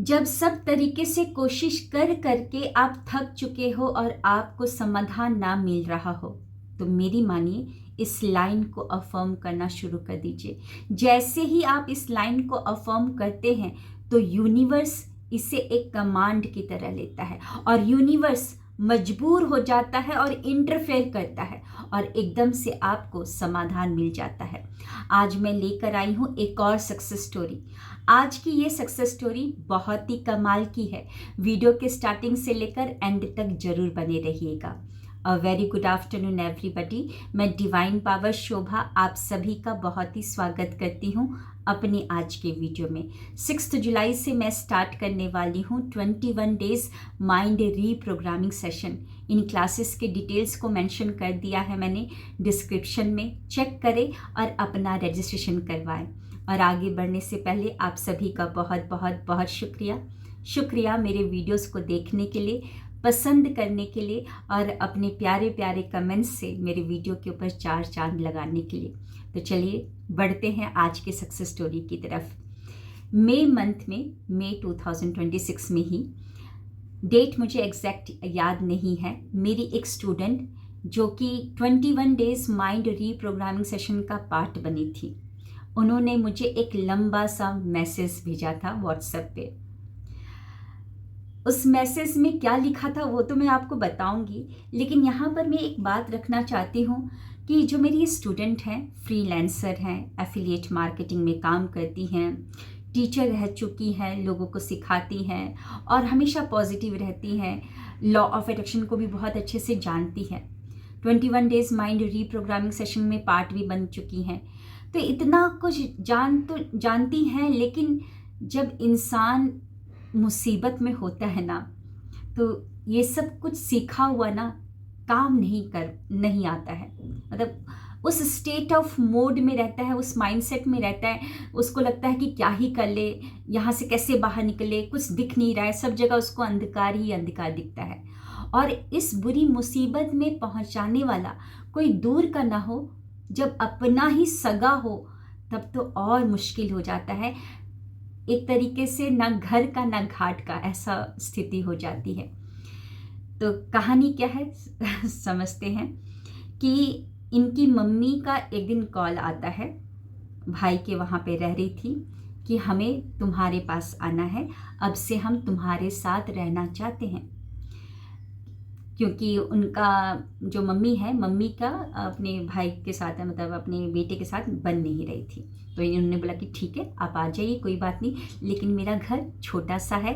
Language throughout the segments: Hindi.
जब सब तरीके से कोशिश कर करके आप थक चुके हो और आपको समाधान ना मिल रहा हो, तो मेरी मानिए इस लाइन को अफ़र्म करना शुरू कर दीजिए। जैसे ही आप इस लाइन को अफ़र्म करते हैं, तो यूनिवर्स इसे एक कमांड की तरह लेता है और यूनिवर्स मजबूर हो जाता है और इंटरफेयर करता है और एकदम से आपको समाधान मिल जाता है। आज मैं लेकर आई हूँ एक और सक्सेस स्टोरी। आज की ये सक्सेस स्टोरी बहुत ही कमाल की है। वीडियो के स्टार्टिंग से लेकर एंड तक जरूर बने रहिएगा। A very good afternoon everybody. मैं डिवाइन पावर शोभा आप सभी का बहुत ही स्वागत करती हूँ अपने आज के वीडियो में। 6 जुलाई से मैं स्टार्ट करने वाली हूँ 21 डेज माइंड रीप्रोग्रामिंग सेशन। इन क्लासेस के डिटेल्स को मेंशन कर दिया है मैंने डिस्क्रिप्शन में, चेक करें और अपना रजिस्ट्रेशन करवाएं। और आगे बढ़ने से पहले आप सभी का बहुत बहुत बहुत शुक्रिया मेरे वीडियोस को देखने के लिए, पसंद करने के लिए और अपने प्यारे प्यारे कमेंट्स से मेरे वीडियो के ऊपर 4 चांद लगाने के लिए। तो चलिए बढ़ते हैं आज के सक्सेस स्टोरी की तरफ। मई मंथ में, मई 2026 में ही, डेट मुझे एग्जैक्ट याद नहीं है, मेरी एक स्टूडेंट जो कि 21 डेज माइंड रीप्रोग्रामिंग सेशन का पार्ट बनी थी, उन्होंने मुझे एक लंबा सा मैसेज भेजा था व्हाट्सएप पे। उस मैसेज में क्या लिखा था वो तो मैं आपको बताऊंगी, लेकिन यहाँ पर मैं एक बात रखना चाहती हूँ कि जो मेरी स्टूडेंट हैं, फ्रीलांसर हैं, एफिलिएट मार्केटिंग में काम करती हैं, टीचर रह चुकी हैं, लोगों को सिखाती हैं और हमेशा पॉजिटिव रहती हैं, लॉ ऑफ अट्रैक्शन को भी बहुत अच्छे से जानती हैं, 21 डेज माइंड रीप्रोग्रामिंग सेशन में पार्ट भी बन चुकी हैं। तो इतना कुछ जानती हैं, लेकिन जब इंसान मुसीबत में होता है ना, तो ये सब कुछ सीखा हुआ ना काम नहीं आता है। मतलब उस स्टेट ऑफ मोड में रहता है, उस माइंडसेट में रहता है, उसको लगता है कि क्या ही कर ले, यहाँ से कैसे बाहर निकले, कुछ दिख नहीं रहा है, सब जगह उसको अंधकार ही अंधकार दिखता है। और इस बुरी मुसीबत में पहुंचाने वाला कोई दूर का ना हो, जब अपना ही सगा हो तब तो और मुश्किल हो जाता है। एक तरीके से ना घर का ना घाट का ऐसा स्थिति हो जाती है। तो कहानी क्या है समझते हैं कि इनकी मम्मी का एक दिन कॉल आता है, भाई के वहाँ पे रह रही थी, कि हमें तुम्हारे पास आना है, अब से हम तुम्हारे साथ रहना चाहते हैं। क्योंकि उनका जो मम्मी है, मम्मी का अपने भाई के साथ, मतलब अपने बेटे के साथ बन नहीं रही थी, तो इन्होंने बोला कि ठीक है आप आ जाइए, कोई बात नहीं, लेकिन मेरा घर छोटा सा है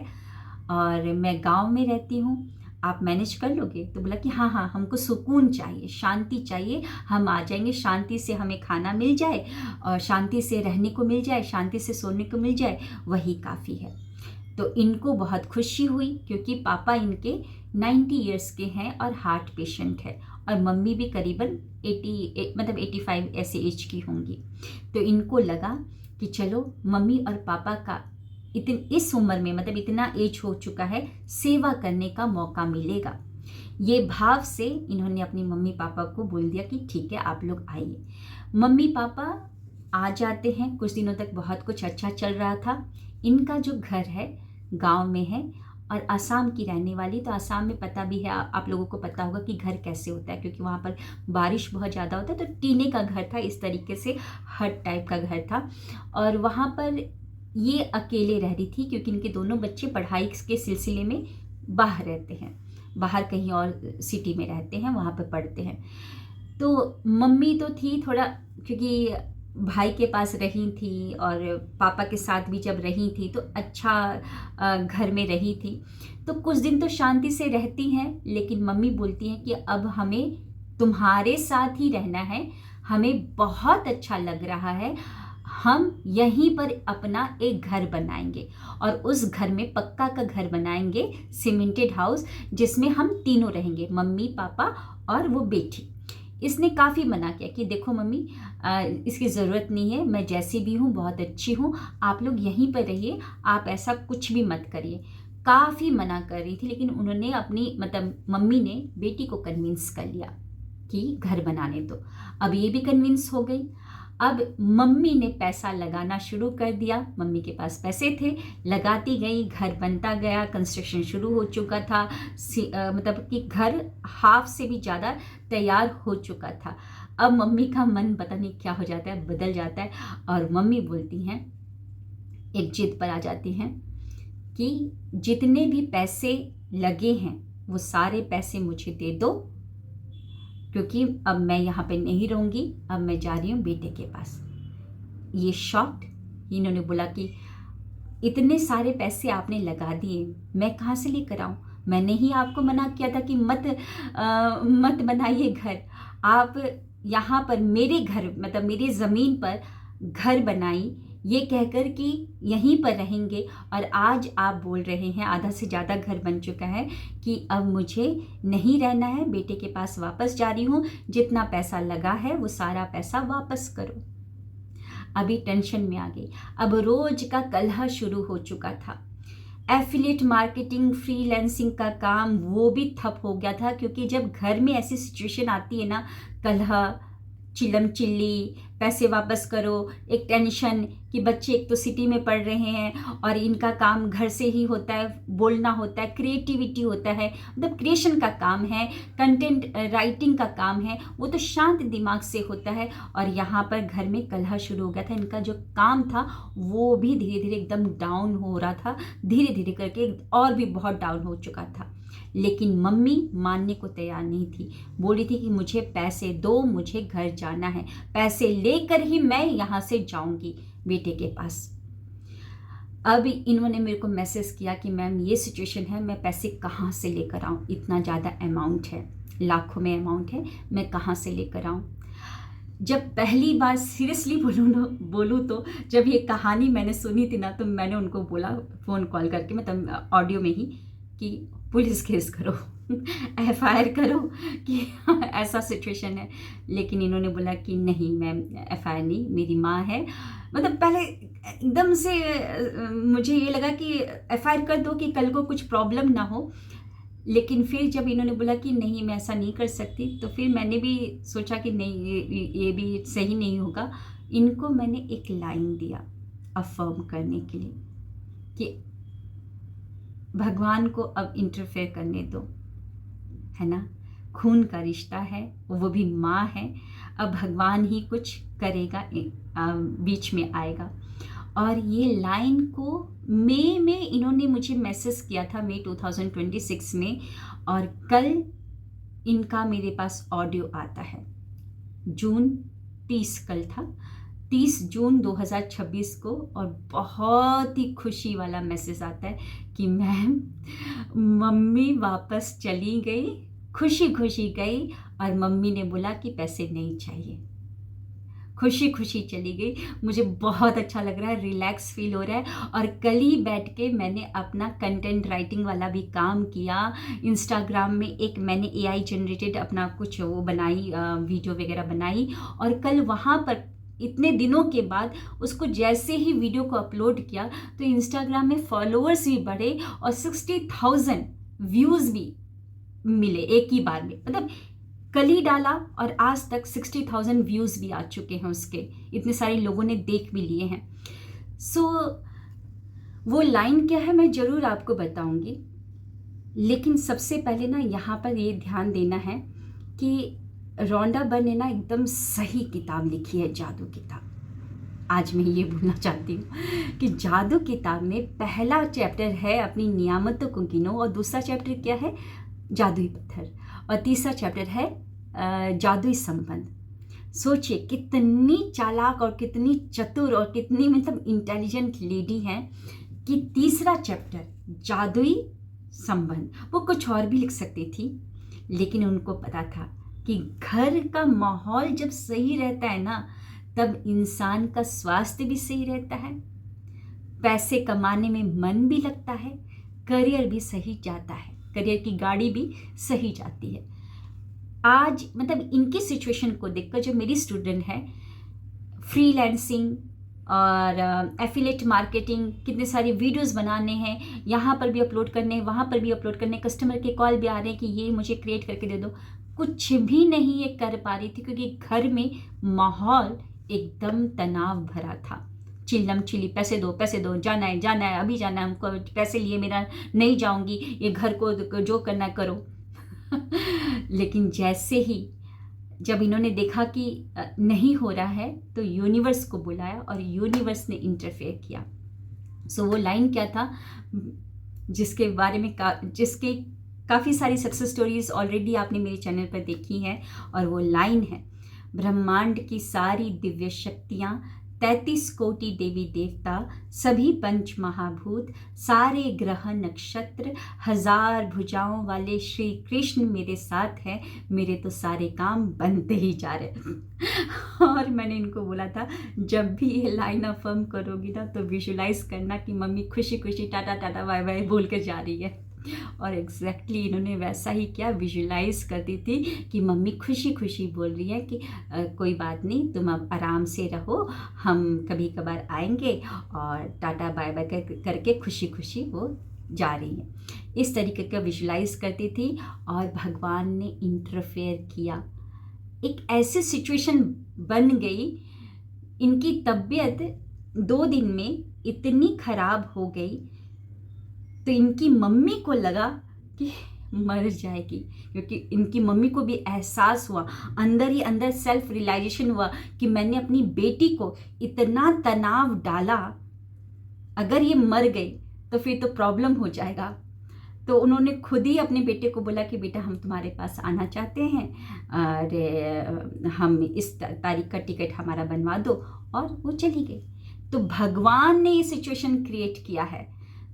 और मैं गांव में रहती हूँ, आप मैनेज कर लोगे? तो बोला कि हाँ हाँ, हमको सुकून चाहिए, शांति चाहिए, हम आ जाएंगे, शांति से हमें खाना मिल जाए और शांति से रहने को मिल जाए, शांति से सोने को मिल जाए, वही काफ़ी है। तो इनको बहुत खुशी हुई, क्योंकि पापा इनके 90 इयर्स के हैं और हार्ट पेशेंट है और मम्मी भी करीबन 85 ऐसे एज की होंगी। तो इनको लगा कि चलो मम्मी और पापा का इस उम्र में, मतलब इतना एज हो चुका है, सेवा करने का मौका मिलेगा। ये भाव से इन्होंने अपनी मम्मी पापा को बोल दिया कि ठीक है आप लोग आइए। मम्मी पापा आ जाते हैं। कुछ दिनों तक बहुत कुछ अच्छा चल रहा था। इनका जो घर है गांव में है और असम की रहने वाली, तो असम में पता भी है, आप लोगों को पता होगा कि घर कैसे होता है, क्योंकि वहाँ पर बारिश बहुत ज़्यादा होता है। तो टीने का घर था, इस तरीके से हट टाइप का घर था और वहाँ पर ये अकेले रह रही थी, क्योंकि इनके दोनों बच्चे पढ़ाई के सिलसिले में बाहर रहते हैं, बाहर कहीं और सिटी में रहते हैं, वहाँ पर पढ़ते हैं। तो मम्मी तो थी थोड़ा, क्योंकि भाई के पास रही थी और पापा के साथ भी जब रही थी तो अच्छा घर में रही थी, तो कुछ दिन तो शांति से रहती हैं। लेकिन मम्मी बोलती हैं कि अब हमें तुम्हारे साथ ही रहना है, हमें बहुत अच्छा लग रहा है, हम यहीं पर अपना एक घर बनाएंगे और उस घर में पक्का का घर बनाएंगे, सीमेंटेड हाउस, जिसमें हम तीनों रहेंगे, मम्मी पापा और वो बेटी। इसने काफ़ी मना किया कि देखो मम्मी, इसकी ज़रूरत नहीं है, मैं जैसी भी हूँ बहुत अच्छी हूँ, आप लोग यहीं पर रहिए, आप ऐसा कुछ भी मत करिए। काफ़ी मना कर रही थी, लेकिन उन्होंने अपनी, मतलब मम्मी ने बेटी को कन्विंस कर लिया कि घर बनाने दो। अब ये भी कन्विंस हो गई। अब मम्मी ने पैसा लगाना शुरू कर दिया, मम्मी के पास पैसे थे, लगाती गई, घर बनता गया, कंस्ट्रक्शन शुरू हो चुका था, मतलब कि घर हाफ से भी ज़्यादा तैयार हो चुका था। अब मम्मी का मन पता नहीं क्या हो जाता है, बदल जाता है, और मम्मी बोलती हैं, एक जिद पर आ जाती हैं कि जितने भी पैसे लगे हैं वो सारे पैसे मुझे दे दो, क्योंकि अब मैं यहाँ पे नहीं रहूँगी, अब मैं जा रही हूँ बेटे के पास। ये शॉक्ड, इन्होंने बोला कि इतने सारे पैसे आपने लगा दिए, मैं कहाँ से लेकर आऊँ? मैंने ही आपको मना किया था कि मत बनाइए घर। आप यहाँ पर मेरे घर, मतलब मेरी ज़मीन पर घर बनाई, ये कहकर कि यहीं पर रहेंगे, और आज आप बोल रहे हैं, आधा से ज़्यादा घर बन चुका है, कि अब मुझे नहीं रहना है, बेटे के पास वापस जा रही हूँ, जितना पैसा लगा है वो सारा पैसा वापस करो। अभी टेंशन में आ गई। अब रोज का कलह शुरू हो चुका था। एफिलिएट मार्केटिंग, फ्रीलांसिंग का काम वो भी ठप हो गया था, क्योंकि जब घर में ऐसी सिचुएशन आती है ना, कलह, चिल्लम चिल्ली, पैसे वापस करो, एक टेंशन कि बच्चे एक तो सिटी में पढ़ रहे हैं और इनका काम घर से ही होता है, बोलना होता है, क्रिएटिविटी होता है, मतलब क्रिएशन का काम है, कंटेंट राइटिंग का काम है, वो तो शांत दिमाग से होता है। और यहाँ पर घर में कलह शुरू हो गया था, इनका जो काम था वो भी धीरे धीरे एकदम डाउन हो रहा था, धीरे धीरे करके और भी बहुत डाउन हो चुका था। लेकिन मम्मी मानने को तैयार नहीं थी, बोली थी कि मुझे पैसे दो, मुझे घर जाना है, पैसे लेकर ही मैं यहाँ से जाऊंगी बेटे के पास। अब इन्होंने मेरे को मैसेज किया कि मैम ये सिचुएशन है, मैं पैसे कहाँ से लेकर आऊँ, इतना ज़्यादा अमाउंट है, लाखों में अमाउंट है, मैं कहाँ से लेकर आऊँ। जब पहली बार सीरियसली बोलूँ तो जब ये कहानी मैंने सुनी थी ना, तो मैंने उनको बोला फ़ोन कॉल करके, मतलब ऑडियो में ही, कि पुलिस केस करो, FIR करो कि ऐसा सिचुएशन है। लेकिन इन्होंने बोला कि नहीं मैम, FIR नहीं, मेरी माँ है। मतलब पहले एकदम से मुझे ये लगा कि FIR कर दो कि कल को कुछ प्रॉब्लम ना हो। लेकिन फिर जब इन्होंने बोला कि नहीं मैं ऐसा नहीं कर सकती, तो फिर मैंने भी सोचा कि नहीं, ये भी सही नहीं होगा। इनको मैंने एक लाइन दिया अफर्म करने के लिए कि भगवान को अब इंटरफेयर करने दो, है ना, खून का रिश्ता है, वो भी माँ है, अब भगवान ही कुछ करेगा, बीच में आएगा। और ये लाइन को मई में इन्होंने मुझे मैसेज किया था, मई 2026 में, और कल इनका मेरे पास ऑडियो आता है। जून 30 कल था, 30 जून 2026 को, और बहुत ही खुशी वाला मैसेज आता है कि मैम मम्मी वापस चली गई, खुशी खुशी गई, और मम्मी ने बोला कि पैसे नहीं चाहिए, खुशी खुशी चली गई। मुझे बहुत अच्छा लग रहा है, रिलैक्स फील हो रहा है। और कल ही बैठ के मैंने अपना कंटेंट राइटिंग वाला भी काम किया। इंस्टाग्राम में एक मैंने AI जनरेटेड अपना कुछ वो बनाई, वीडियो वगैरह बनाई, और कल वहाँ पर इतने दिनों के बाद उसको जैसे ही वीडियो को अपलोड किया, तो इंस्टाग्राम में फॉलोअर्स भी बढ़े और 60,000 व्यूज़ भी मिले एक ही बार में। मतलब कल ही डाला और आज तक 60,000 व्यूज़ भी आ चुके हैं उसके, इतने सारे लोगों ने देख भी लिए हैं। सो वो लाइन क्या है मैं ज़रूर आपको बताऊंगी, लेकिन सबसे पहले ना यहाँ पर ये ध्यान देना है कि रोंडा बर्न ने ना एकदम सही किताब लिखी है, जादू किताब। आज मैं ये बोलना चाहती हूँ कि जादू किताब में पहला चैप्टर है अपनी नियामतों को गिनो, और दूसरा चैप्टर क्या है, जादुई पत्थर, और तीसरा चैप्टर है जादुई संबंध। सोचिए कितनी चालाक और कितनी चतुर और कितनी मतलब इंटेलिजेंट लेडी हैं कि तीसरा चैप्टर जादुई संबंध, वो कुछ और भी लिख सकती थी, लेकिन उनको पता था कि घर का माहौल जब सही रहता है ना, तब इंसान का स्वास्थ्य भी सही रहता है, पैसे कमाने में मन भी लगता है, करियर भी सही जाता है, करियर की गाड़ी भी सही जाती है। आज मतलब इनकी सिचुएशन को देखकर जो मेरी स्टूडेंट है, फ्रीलांसिंग और एफिलिएट मार्केटिंग, कितने सारे वीडियोस बनाने हैं, यहाँ पर भी अपलोड करने हैं, वहाँ पर भी अपलोड करने, कस्टमर के कॉल भी आ रहे हैं कि ये मुझे क्रिएट करके दे दो, कुछ भी नहीं ये कर पा रही थी, क्योंकि घर में माहौल एकदम तनाव भरा था। चिल्लम चिल्ली, पैसे दो, जाना है, अभी जाना है हमको, पैसे लिए मेरा नहीं जाऊंगी, ये घर को जो करना है करो। लेकिन जैसे ही जब इन्होंने देखा कि नहीं हो रहा है, तो यूनिवर्स को बुलाया और यूनिवर्स ने इंटरफेयर किया। सो वो लाइन क्या था, जिसके बारे में जिसके काफ़ी सारी सक्सेस स्टोरीज ऑलरेडी आपने मेरे चैनल पर देखी हैं, और वो लाइन है, ब्रह्मांड की सारी दिव्य शक्तियाँ, 33 कोटि देवी देवता, सभी पंच महाभूत, सारे ग्रह नक्षत्र, 1000 भुजाओं वाले श्री कृष्ण मेरे साथ है, मेरे तो सारे काम बनते ही जा रहे। और मैंने इनको बोला था, जब भी ये लाइन अफर्म करोगी ना, तो विजुलाइज करना कि मम्मी खुशी खुशी टाटा टाटा बाय बाय बोल के जा रही है। और एग्जैक्टली इन्होंने वैसा ही किया, विजुलाइज करती थी कि मम्मी खुशी खुशी बोल रही है कि कोई बात नहीं, तुम अब आराम से रहो, हम कभी कभार आएंगे, और टाटा बाय बाय करके खुशी खुशी वो जा रही है। इस तरीके का विजुलाइज करती थी, और भगवान ने इंटरफेयर किया। एक ऐसी सिचुएशन बन गई, इनकी तबीयत 2 दिन में इतनी खराब हो गई, तो इनकी मम्मी को लगा कि मर जाएगी, क्योंकि इनकी मम्मी को भी एहसास हुआ, अंदर ही अंदर सेल्फ रियलाइजेशन हुआ कि मैंने अपनी बेटी को इतना तनाव डाला, अगर ये मर गई तो फिर तो प्रॉब्लम हो जाएगा। तो उन्होंने खुद ही अपने बेटे को बोला कि बेटा हम तुम्हारे पास आना चाहते हैं, और हम इस तारीख का टिकट हमारा बनवा दो, और वो चली गई। तो भगवान ने ये सिचुएशन क्रिएट किया है।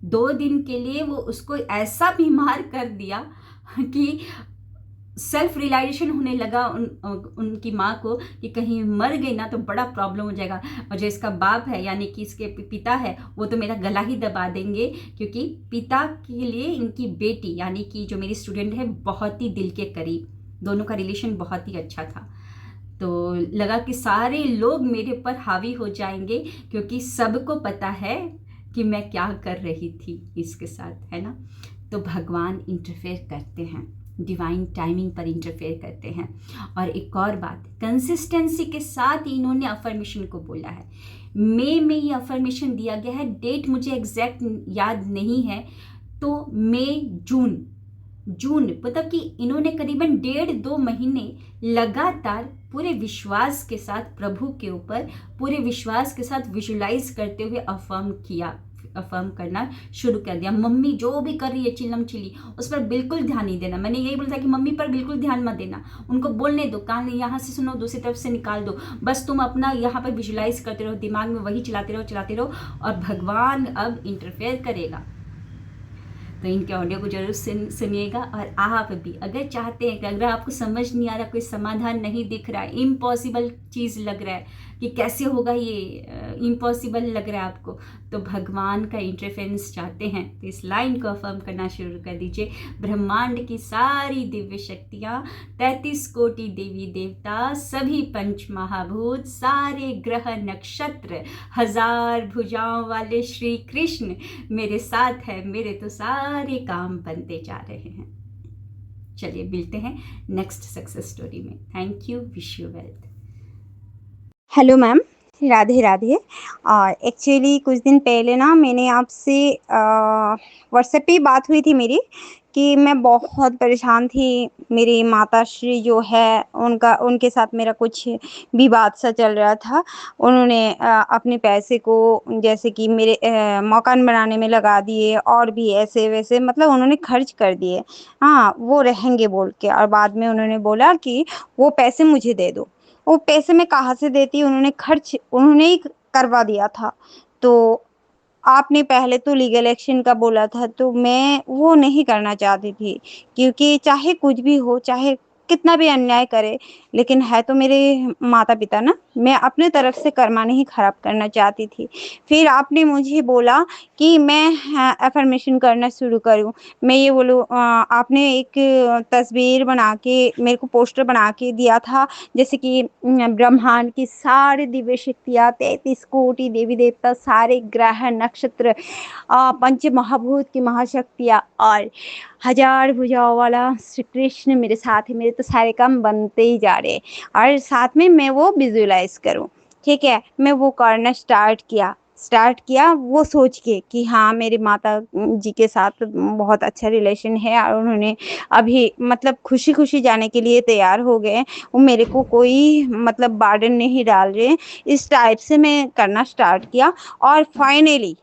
2 दिन के लिए वो उसको ऐसा बीमार कर दिया कि सेल्फ रियलाइजेशन होने लगा उनकी माँ को कि कहीं मर गई ना तो बड़ा प्रॉब्लम हो जाएगा, और जो इसका बाप है यानी कि इसके पिता है, वो तो मेरा गला ही दबा देंगे, क्योंकि पिता के लिए इनकी बेटी यानी कि जो मेरी स्टूडेंट है बहुत ही दिल के करीब, दोनों का रिलेशन बहुत ही अच्छा था। तो लगा कि सारे लोग मेरे पर हावी हो जाएंगे, क्योंकि सबको पता है कि मैं क्या कर रही थी इसके साथ, है ना। तो भगवान इंटरफेयर करते हैं, डिवाइन टाइमिंग पर इंटरफेयर करते हैं। और एक और बात, कंसिस्टेंसी के साथ इन्होंने अफर्मेशन को बोला है। मई में ये अफर्मेशन दिया गया है, डेट मुझे एग्जैक्ट याद नहीं है, तो मई जून मतलब कि इन्होंने करीबन 1.5-2 महीने लगातार पूरे विश्वास के साथ प्रभु के ऊपर पूरे विश्वास के साथ विजुलाइज करते हुए अफर्म करना शुरू कर दिया। मम्मी जो भी कर रही है चिल्लम चिल्ली, उस पर बिल्कुल ध्यान नहीं देना। मैंने यही बोला था कि मम्मी पर बिल्कुल ध्यान मत देना, उनको बोलने दो, कान यहाँ से सुनो, दूसरी तरफ से निकाल दो, बस तुम अपना यहाँ पर विजुलाइज करते रहो, दिमाग में वही चलाते रहो, और भगवान अब इंटरफेयर करेगा। तो इनके ऑडियो को जरूर सुनिएगा। और आप भी अगर चाहते हैं कि अगर आपको समझ नहीं आ रहा, कोई समाधान नहीं दिख रहा है, इम्पॉसिबल चीज़ लग रहा है कि कैसे होगा ये, इम्पॉसिबल लग रहा है आपको, तो भगवान का इंटरफेरेंस चाहते हैं, तो इस लाइन को अफर्म करना शुरू कर दीजिए। ब्रह्मांड की सारी दिव्य शक्तियाँ, 33 कोटि देवी देवता, सभी पंच महाभूत, सारे ग्रह नक्षत्र, 1000 भुजाओं वाले श्री कृष्ण मेरे साथ है, मेरे तो सारे काम बनते जा रहे हैं। चलिए मिलते हैं नेक्स्ट सक्सेस स्टोरी में। Thank you, wish you wealth. Hello ma'am, Radhe Radhe. और एक्चुअली कुछ दिन पहले ना मैंने आपसे व्हाट्सएप पे बात हुई थी मेरी कि मैं बहुत परेशान थी। मेरी माताश्री जो है उनके साथ मेरा कुछ विवाद सा चल रहा था। उन्होंने अपने पैसे को जैसे कि मेरे मकान बनाने में लगा दिए, और भी ऐसे वैसे मतलब उन्होंने खर्च कर दिए। हाँ, वो रहेंगे बोल के, और बाद में उन्होंने बोला कि वो पैसे मुझे दे दो। वो पैसे मैं कहाँ से देती, उन्होंने खर्च उन्होंने ही करवा दिया था। तो आपने पहले तो लीगल एक्शन का बोला था, तो मैं वो नहीं करना चाहती थी, क्योंकि चाहे कुछ भी हो, चाहे कितना भी अन्याय करे, लेकिन है तो मेरे माता पिता ना। मैं अपने तरफ से कर्मा नहीं खराब करना चाहती थी। फिर आपने मुझे बोला कि मैं अफर्मेशन करना शुरू करूं। मैं ये बोलूं, आपने एक तस्वीर बना के मेरे को पोस्टर बना के दिया था, जैसे कि ब्रह्मांड की सारी दिव्य शक्तियाँ, 33 कोटि देवी देवता, सारे ग्रह नक्षत्र, पंच महाभूत की महाशक्तियाँ, और 1000 भुजाओं वाला श्री कृष्ण मेरे साथ है, मेरे तो सारे काम बनते ही जा रहे हैं, और साथ में मैं वो विजुलाइज करूं। ठीक है? मैं वो करना स्टार्ट किया वो सोच के कि हाँ, मेरी माता जी के साथ बहुत अच्छा रिलेशन है और उन्होंने अभी मतलब खुशी-खुशी जाने के लिए तैयार हो गए हैं। वो मेरे को कोई मतलब बर्डन नहीं डाल रहे हैं। इस टाइप से मैं करना स्टार्ट किया और फाइनली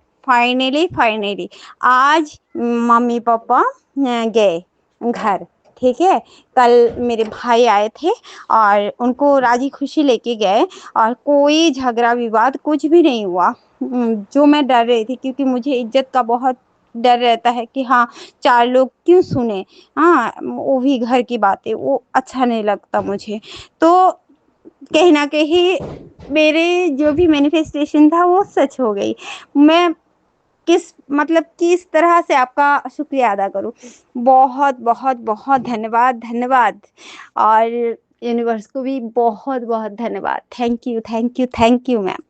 आज मम्मी-पापा गए घर, ठीक है? कल मेरे भाई आए थे और उनको राज़ी खुशी लेके गए और कोई झगड़ा-विवाद कुछ भी नहीं हुआ। जो मैं डर रही थी क्योंकि मुझे इज़्ज़त का बहुत डर रहता है कि हाँ, 4 लोग क्यों सुने? हाँ, वो भी घर की बातें, वो अच्छा नहीं लगता मुझे। तो कहीं न कहीं मेरे जो भी मैनिफेस्टेशन था वो सच हो गई। मैं किस तरह से आपका शुक्रिया अदा करूँ? बहुत धन्यवाद और यूनिवर्स को भी बहुत-बहुत धन्यवाद। Thank you ma'am.